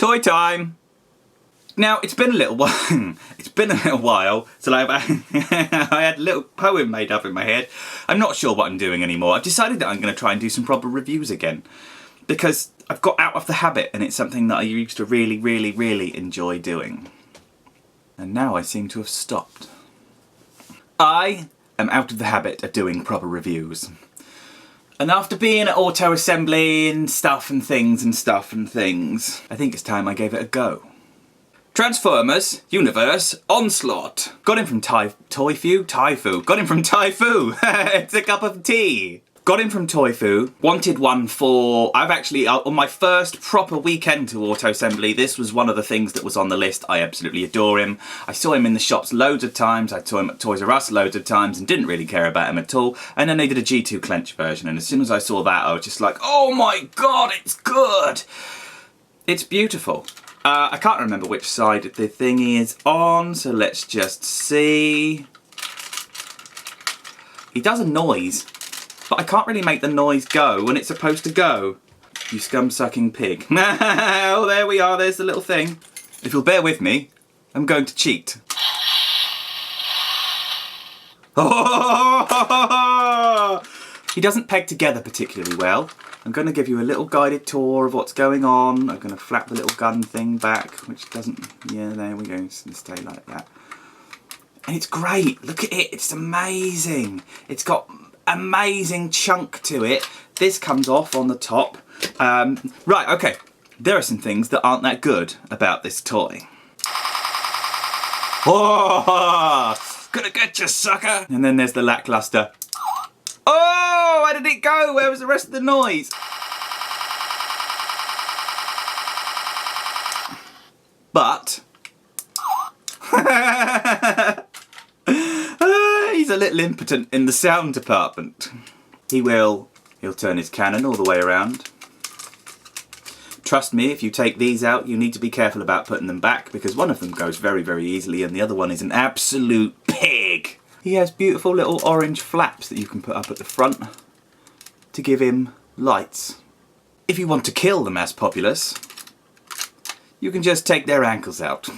Toy time! Now, it's been a little while, so I had a little poem made up in my head. I'm not sure what I'm doing anymore. I've decided that I'm going to try and do some proper reviews again. Because I've got out of the habit and it's something that I used to really, really, really enjoy doing. And now I seem to have stopped. I am out of the habit of doing proper reviews. And after being at auto assembly and stuff and things, I think it's time I gave it a go. Transformers, Universe, Onslaught. Got him from Taifu. Got him from Taifu. It's a cup of tea. Got him from Taifu. Wanted one for... I've actually, on my first proper weekend to auto assembly, this was one of the things that was on the list. I absolutely adore him. I saw him in the shops loads of times. I saw him at Toys R Us loads of times and didn't really care about him at all. And then they did a G2 clench version. And as soon as I saw that, I was just like, oh my God, it's good. It's beautiful. I can't remember which side the thingy is on, so let's just see. He does a noise, but I can't really make the noise go when it's supposed to go. You scum-sucking pig. Oh, there we are, there's the little thing. If you'll bear with me, I'm going to cheat. He doesn't peg together particularly well. I'm going to give you a little guided tour of what's going on. I'm going to flap the little gun thing back, which doesn't... Yeah, there we go. It's going to stay like that. And it's great. Look at it. It's amazing. It's got amazing chunk to it. This comes off on the top. Right, okay. There are some things that aren't that good about this toy. Oh! Gonna get you, sucker! And then there's the lackluster. Oh, where did it go? Where was the rest of the noise? But he's a little impotent in the sound department. He'll turn his cannon all the way around. Trust me, if you take these out, you need to be careful about putting them back because one of them goes very, very easily and the other one is an absolute pig. He has beautiful little orange flaps that you can put up at the front to give him lights. If you want to kill the mass populace, you can just take their ankles out.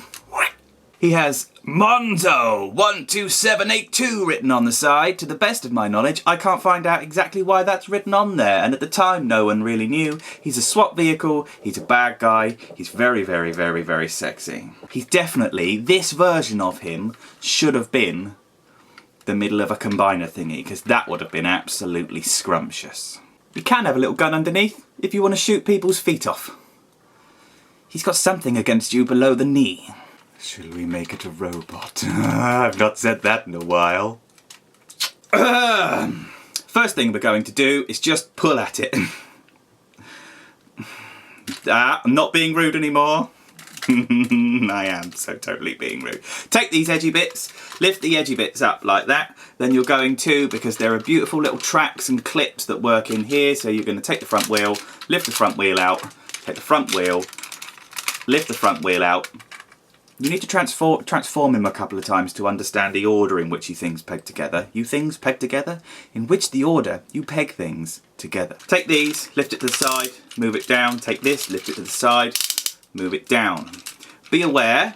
He has Monzo 12782 written on the side. To the best of my knowledge, I can't find out exactly why that's written on there, and at the time no one really knew. He's a swap vehicle, he's a bad guy, he's very, very, very, very sexy. He's definitely, this version of him should have been the middle of a combiner thingy, because that would have been absolutely scrumptious. You can have a little gun underneath if you want to shoot people's feet off. He's got something against you below the knee. Shall we make it a robot? I've not said that in a while. First thing we're going to do is just pull at it. I'm not being rude anymore. I am so totally being rude. Take these edgy bits, lift the edgy bits up like that. Then you're going to, because there are beautiful little tracks and clips that work in here, so you're going to take the front wheel, lift the front wheel out, take the front wheel, lift the front wheel out. You need to transform him a couple of times to understand the order in which you things peg together. You things peg together? In which the order you peg things together. Take these, lift it to the side, move it down. Take this, lift it to the side, move it down. Be aware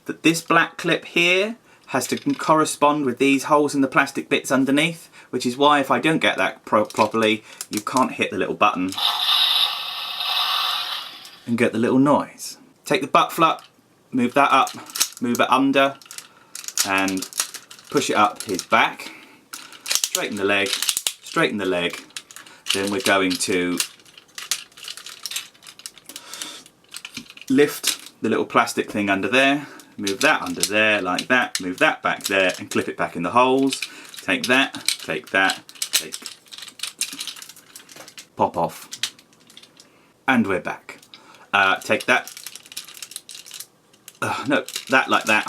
that this black clip here has to correspond with these holes in the plastic bits underneath, which is why if I don't get that properly, you can't hit the little button and get the little noise. Take the butt flap, move that up, move it under, and push it up his back. Straighten the leg, straighten the leg. Then we're going to lift the little plastic thing under there, move that under there like that, move that back there and clip it back in the holes. Take that, pop off. And we're back. Take that. No, that like that,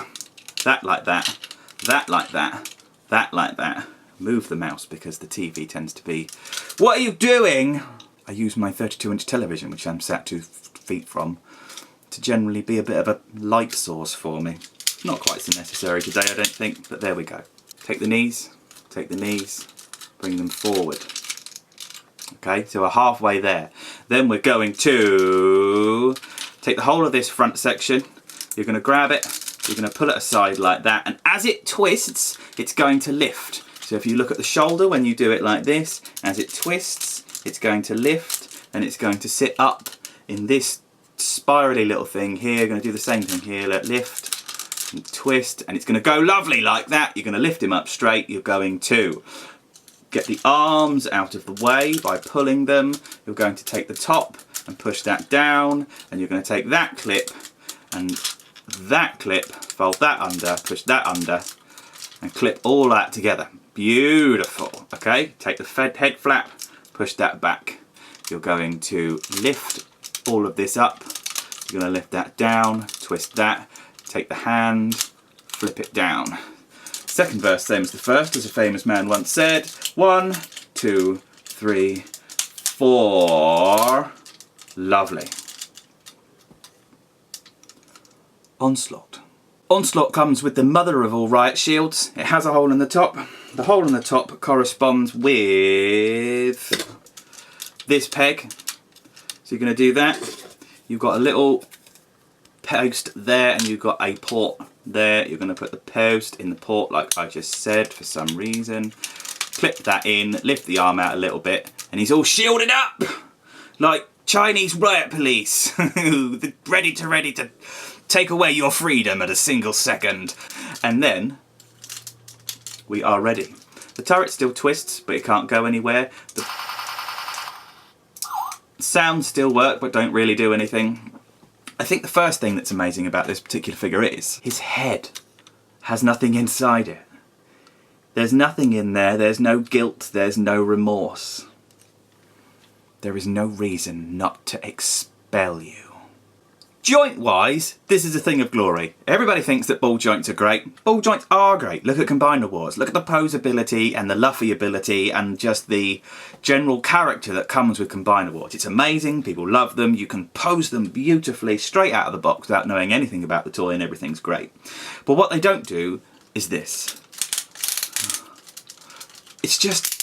that like that, that like that, that like that. Move the mouse because the TV tends to be... What are you doing? I use my 32-inch television, which I'm sat 2 feet from, to generally be a bit of a light source for me. Not quite so necessary today, I don't think, but there we go. Take the knees, bring them forward. Okay, so we're halfway there. Then we're going to take the whole of this front section, you're going to grab it, you're going to pull it aside like that, and as it twists, it's going to lift. So if you look at the shoulder when you do it like this, as it twists, it's going to lift, and it's going to sit up in this spirally little thing here. You're going to do the same thing here, let lift and twist, and it's going to go lovely like that. You're going to lift him up straight. You're going to get the arms out of the way by pulling them. You're going to take the top and push that down, and you're going to take that clip and that clip, fold that under, push that under, and clip all that together. Beautiful. Okay, take the head flap, push that back. You're going to lift all of this up. You're going to lift that down, twist that, take the hand, flip it down. Second verse, same as the first, as a famous man once said. 1, 2, 3, 4. Lovely. Onslaught. Onslaught comes with the mother of all riot shields. It has a hole in the top. The hole in the top corresponds with this peg. So you're going to do that. You've got a little post there and you've got a port there. You're going to put the post in the port like I just said for some reason. Clip that in, lift the arm out a little bit, and he's all shielded up like Chinese riot police. ready to take away your freedom at a single second. And then we are ready. The turret still twists, but it can't go anywhere. The sounds still work, but don't really do anything. I think the first thing that's amazing about this particular figure is his head has nothing inside it. There's nothing in there, there's no guilt, there's no remorse. There is no reason not to expel you. Joint-wise, this is a thing of glory. Everybody thinks that ball joints are great. Ball joints are great. Look at Combiner Wars. Look at the posability and the Luffy ability and just the general character that comes with Combiner Wars. It's amazing. People love them. You can pose them beautifully straight out of the box without knowing anything about the toy, and everything's great. But what they don't do is this. It's just...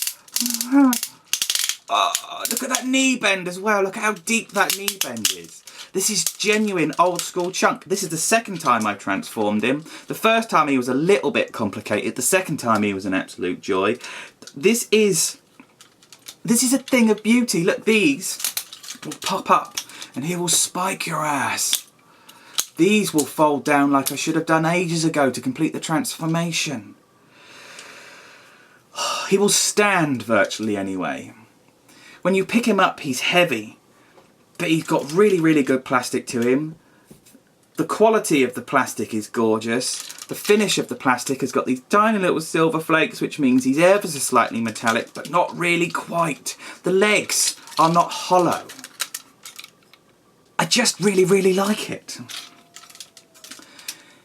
Oh, look at that knee bend as well. Look how deep that knee bend is. This is genuine old school chunk. This is the second time I've transformed him. The first time he was a little bit complicated. The second time he was an absolute joy. This is a thing of beauty. Look, these will pop up and he will spike your ass. These will fold down like I should have done ages ago to complete the transformation. He will stand virtually anyway. When you pick him up, he's heavy. But he's got really, really good plastic to him. The quality of the plastic is gorgeous. The finish of the plastic has got these tiny little silver flakes, which means he's ever so slightly metallic, but not really quite. The legs are not hollow. I just really, really like it.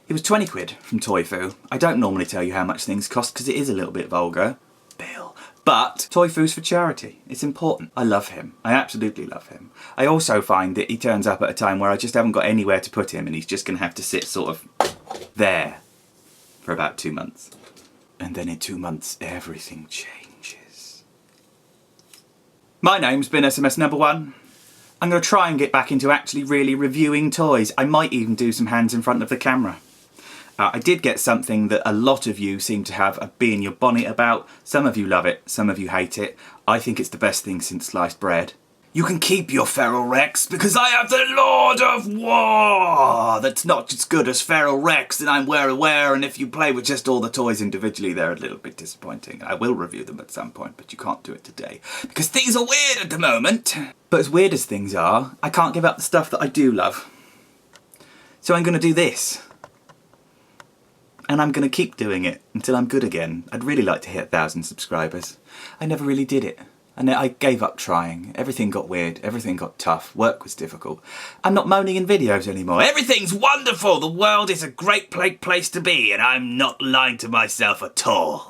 It was 20 quid from Toyfu. I don't normally tell you how much things cost because it is a little bit vulgar. Bill. But Toyfu's for charity. It's important. I love him. I absolutely love him. I also find that he turns up at a time where I just haven't got anywhere to put him and he's just going to have to sit sort of there for about 2 months. And then in 2 months, everything changes. My name's been SMS number 1. I'm going to try and get back into actually really reviewing toys. I might even do some hands in front of the camera. I did get something that a lot of you seem to have a bee in your bonnet about. Some of you love it, some of you hate it. I think it's the best thing since sliced bread. You can keep your Feral Rex because I have the Lord of War that's not as good as Feral Rex, and I'm well aware, and if you play with just all the toys individually, they're a little bit disappointing. I will review them at some point, but you can't do it today because things are weird at the moment. But as weird as things are, I can't give up the stuff that I do love. So I'm going to do this. And I'm going to keep doing it until I'm good again. I'd really like to hit 1,000 subscribers. I never really did it. And I gave up trying. Everything got weird. Everything got tough. Work was difficult. I'm not moaning in videos anymore. Everything's wonderful. The world is a great place to be. And I'm not lying to myself at all.